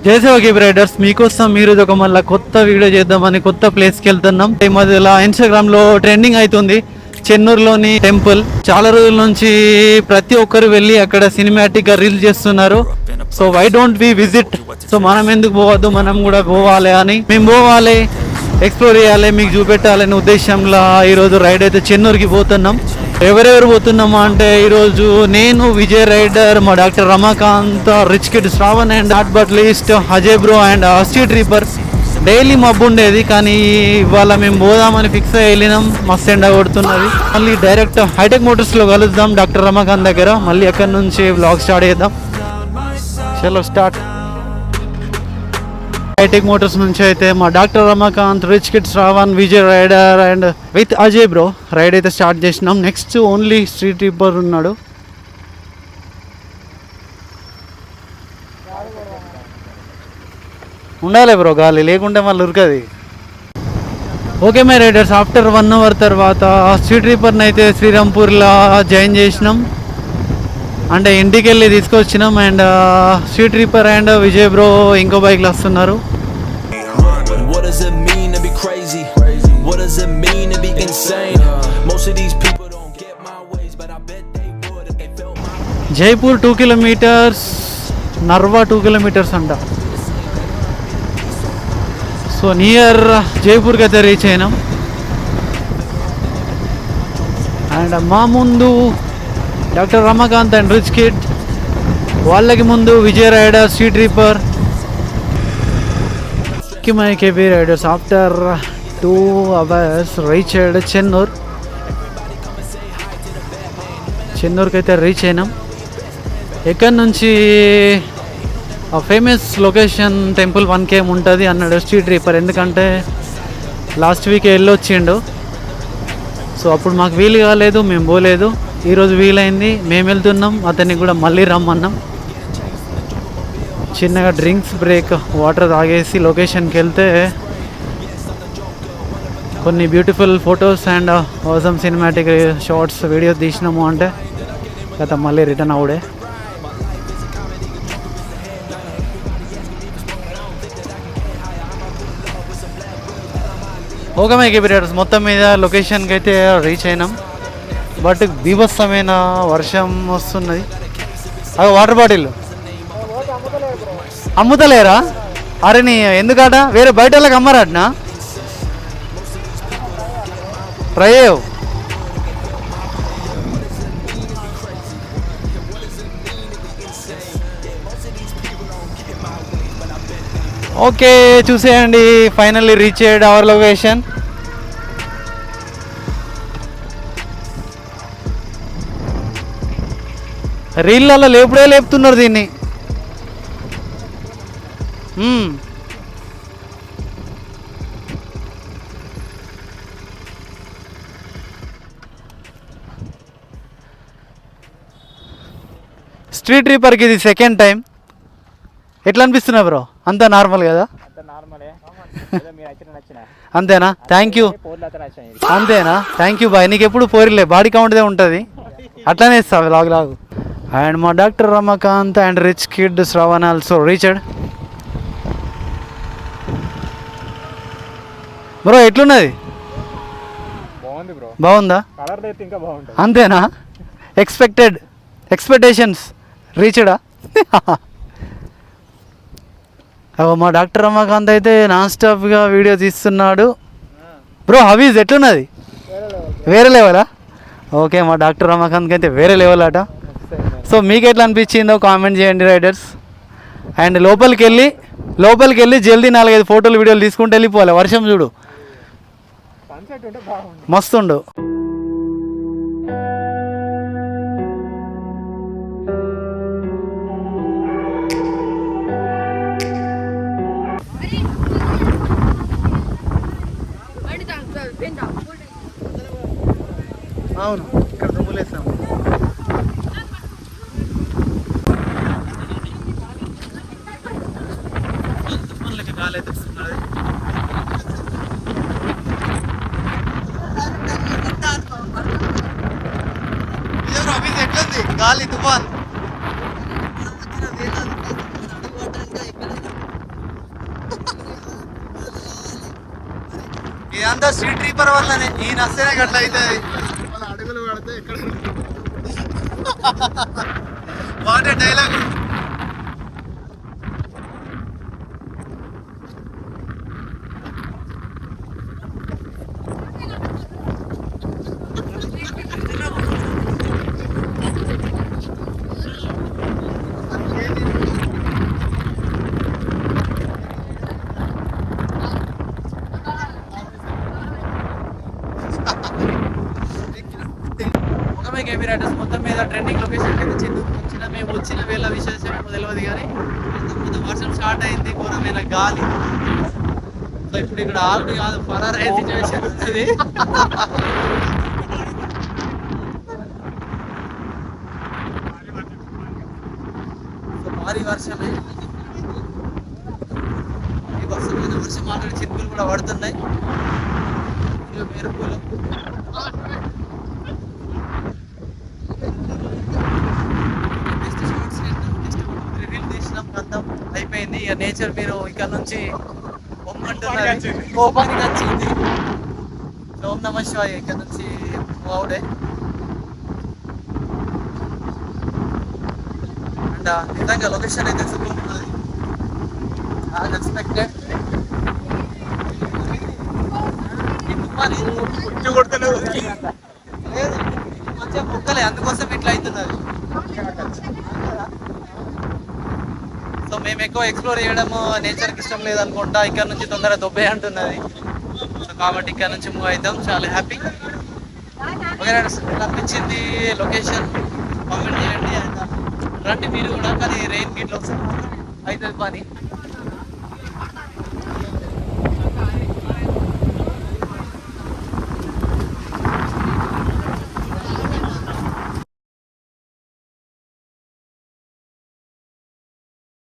జై సేవకి రైడర్స్ మీకోసం మీరు ఒక మళ్ళీ కొత్త వీడియో చేద్దామని కొత్త ప్లేస్కి వెళ్తున్నాం. ఈ మధ్యలో ఇన్స్టాగ్రామ్ లో ట్రెండింగ్ అవుతుంది చెన్నూరులోని టెంపుల్. చాలా రోజుల నుంచి ప్రతి ఒక్కరు వెళ్ళి అక్కడ సినిమాటిక్ గా రీల్ చేస్తున్నారు. So why don't we visit? So మనం ఎందుకు పోవద్దు, మనం కూడా పోవాలి అని, మేము పోవాలి, ఎక్స్ప్లోర్ చేయాలి, మీకు చూపెట్టాలనే ఉద్దేశంలో ఈరోజు రైడ్ అయితే చెన్నూరుకి పోతున్నాం. ఎవరెవరు పోతున్నామా అంటే ఈరోజు నేను, విజయ్ రైడర్, మా doctor Ramakant, rich kid Shravan and not but least Ajay bro and street reaper. Daily మబ్బు ఉండేది కానీ ఇవాళ మేము పోదామని ఫిక్స్ అయ్యి వెళ్ళినాం. మస్తు ఎండ కొడుతున్నది. మళ్ళీ డైరెక్ట్ హైటెక్ మోటార్స్లో కలుద్దాం డాక్టర్ రమాకాంత్ దగ్గర. మళ్ళీ అక్కడి నుంచి వ్లాగ్ స్టార్ట్ చేద్దాం. చలో స్టార్ట్. హైటెక్ మోటార్స్ నుంచి అయితే మా doctor Ramakant, rich kid Shravan, Vijay rider and with Ajay bro ride అయితే స్టార్ట్ చేసినాం. నెక్స్ట్ ఓన్లీ స్ట్రీట్ రీపర్ ఉన్నాడు. ఉండాలి బ్రో గాలి, లేకుంటే మళ్ళీ ఉరకది. Okay my riders, after 1 hour తర్వాత స్ట్రీట్ రీపర్ని అయితే శ్రీరాంపూర్లో జాయిన్ చేసినాం. అంటే ఇంటికి వెళ్ళి తీసుకొచ్చినాం. And street reaper and Vijay bro ఇంకో బైక్లో వస్తున్నారు. జైపూర్ 2 kilometers, నర్వా 2 kilometers అంట. సో నియర్ జైపూర్కి అయితే రీచ్ అయినాం. అండ్ మా ముందు doctor Ramakant and rich kid, వాళ్ళకి ముందు Vijay rider, street reaper, my KB riders. After 2 hours reached Chennur. చెన్నూరుకి అయితే రీచ్ అయినాం. ఎక్కడి నుంచి ఫేమస్ లొకేషన్ టెంపుల్ 1 km ఉంటుంది అన్నాడు స్ట్రీట్ రీపర్. ఎందుకంటే లాస్ట్ వీక్ వెళ్ళొచ్చిండు. సో అప్పుడు మాకు వీలు కాలేదు, మేము పోలేదు. ఈరోజు వీలైంది, మేము వెళ్తున్నాం. అతనికి కూడా మళ్ళీ రమ్మన్నాం. చిన్నగా డ్రింక్స్ బ్రేక్, వాటర్ తాగేసి లొకేషన్కి వెళ్తే కొన్ని beautiful photos and awesome cinematic shorts videos తీసినాము. అంటే గత మళ్ళీ రిటర్న్ అవుడే. ఓకే మై కేబిరేటర్స్, మొత్తం మీద లొకేషన్కి అయితే రీచ్ అయినాం. బట్ బీభత్సమైన వర్షం వస్తున్నది. అది వాటర్ బాటిల్ అమ్ముతలేరా? అరే నీ ఎందుకట? వేరే బయట వాళ్ళకి అమ్మరాటనా? ట్రై చేయవు. ఓకే చూసేయండి, ఫైనల్లీ రీచ్ అయ్యాడు అవర్ లొకేషన్. రీళ్ళల్లో లేపుడే లేపుతున్నారు దీన్ని. స్ట్రీట్ రీపర్కి ఇది సెకండ్ టైం. ఎట్లా అనిపిస్తున్నా బ్రో? అంతా నార్మల్ కదా? అంతేనా? Thank you. అంతేనా? Thank you bye. నీకు ఎప్పుడు పోరిలే, బాడీ కౌంట్దే ఉంటుంది, అట్లానే ఇస్తావు లాగు లాగు. అండ్ మా doctor Ramakant and rich kid Shravan also reached. Bro ఎట్లున్నది? బాగుందా? అంతేనా? ఎక్స్పెక్టేషన్స్ రీచ్డా? మా డాక్టర్ రమాకాంత్ అయితే నాన్ స్టాప్గా వీడియో తీస్తున్నాడు. బ్రో హవీజ్ ఎట్లున్నది? వేరే లెవెలా? ఓకే, మా డాక్టర్ రమాకాంత్కి అయితే వేరే లెవెల్ అట. సో మీకు ఎట్లా అనిపించిందో కామెంట్ చేయండి రైడర్స్. అండ్ లోపలికి వెళ్ళి జల్దీ 4-5 ఫోటోలు వీడియోలు తీసుకుంటూ వెళ్ళిపోవాలి. వర్షం చూడు మస్తుండు. అవును, ఇక్కడ దుమ్ములేసాము. గాలి అయితే వస్తున్నది. గాలి తుఫాన్. అంతా స్ట్రీట్ రీపర్ వల్లనే ఈయన వస్తేనే గట్ల అవుతుంది. అడుగులు పడితే ఎక్కడ వాటే డైలాగ్. మొత్తం మీద ట్రెండింగ్ లొకేషన్ మేము వచ్చిన వేళ విశేషం ఏమో తెలియదు కానీ వర్షం స్టార్ట్ అయింది, ఘోరమైన గాలి. సో ఇప్పుడు ఇక్కడ ఆల్రెడీ కాదు ఫరారైన సిచ్యువేషన్ ఉంటుంది. సో భారీ వర్షమే, ఈ వర్షం ఆల్రెడీ చినుకులు కూడా పడుతున్నాయి, మెరుపులు. అయిపోయింది ఇక నేచర్ మీరు ఇక్కడ నుంచి కోపానికి వచ్చింది. ఓం నమ శివాయ. ఇక్కడ నుంచి అవుడే అండ్ నిజంగా లొకేషన్ అయితే సూపర్ ఉన్నది, అన్ఎక్స్పెక్టెడ్. లేదు మంచిగా మొక్కలే, అందుకోసం ఇట్లా అవుతున్నది. సో మేము ఎక్కువ ఎక్స్ప్లోర్ చేయడము నేచర్కి ఇష్టం లేదనుకుంటా, ఇక్కడ నుంచి తొందరగా దొబ్బే అంటున్నది. సో కాబట్టి ఇక్కడ నుంచి మూవ్ అవుతాం. చాలా హ్యాపీ. ఓకే అనిపించింది లొకేషన్, కామెంట్ చేయండి. రండి మీరు కూడా, కానీ రెయిన్ గిట్లో అవుతుంది పని.